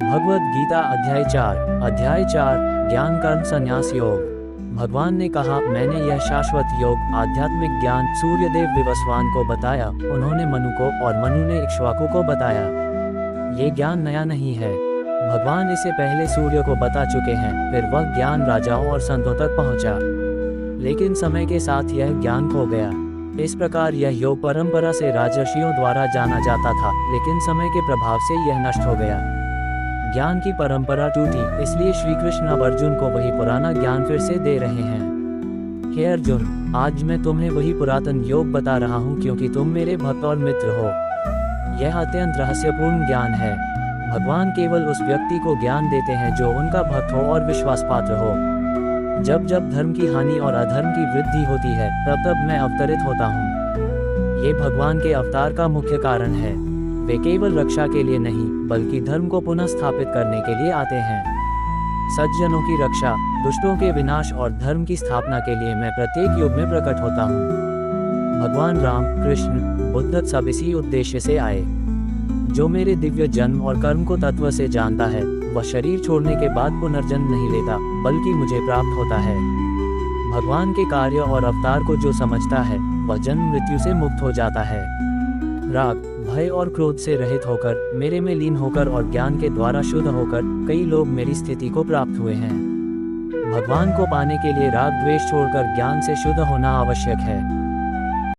भगवद गीता अध्याय 4 ज्ञान कर्म संन्यास योग। भगवान ने कहा, मैंने यह शाश्वत योग आध्यात्मिक ज्ञान सूर्यदेव विवस्वान को बताया, उन्होंने मनु को, और मनु ने इक्ष्वाकु को बताया। ये ज्ञान नया नहीं है, भगवान इसे पहले सूर्य को बता चुके हैं, फिर वह ज्ञान राजाओं और संतों तक पहुंचा। लेकिन समय के साथ यह ज्ञान खो गया। इस प्रकार यह योग परंपरा से राजर्षियों द्वारा जाना जाता था, लेकिन समय के प्रभाव से यह नष्ट हो गया। ज्ञान की परंपरा टूटी, इसलिए श्री कृष्ण अब अर्जुन को वही पुराना ज्ञान फिर से दे रहे हैं। हे अर्जुन, आज मैं तुम्हें वही पुरातन योग बता रहा हूँ, क्योंकि तुम मेरे भक्त और मित्र हो। यह अत्यंत रहस्यपूर्ण ज्ञान है। भगवान केवल उस व्यक्ति को ज्ञान देते हैं जो उनका भक्त हो और विश्वास पात्र हो। जब जब धर्म की हानि और अधर्म की वृद्धि होती है, तब तब मैं अवतरित होता हूँ। ये भगवान के अवतार का मुख्य कारण है। वे केवल रक्षा के लिए नहीं, बल्कि धर्म को पुनः स्थापित करने के लिए आते हैं। सज्जनों की रक्षा, दुष्टों के विनाश और धर्म की स्थापना के लिए मैं प्रत्येक युग में प्रकट होता हूँ। भगवान राम, कृष्ण, बुद्ध सब इसी उद्देश्य से आए। जो मेरे दिव्य जन्म और कर्म को तत्व से जानता है, वह शरीर छोड़ने के बाद पुनर्जन्म नहीं लेता, बल्कि मुझे प्राप्त होता है। भगवान के कार्य और अवतार को जो समझता है, वह जन्म मृत्यु से मुक्त हो जाता है। राग, भय और क्रोध से रहित होकर, मेरे में लीन होकर और ज्ञान के द्वारा शुद्ध होकर कई लोग मेरी स्थिति को प्राप्त हुए हैं। भगवान को पाने के लिए राग द्वेष छोड़कर ज्ञान से शुद्ध होना आवश्यक है।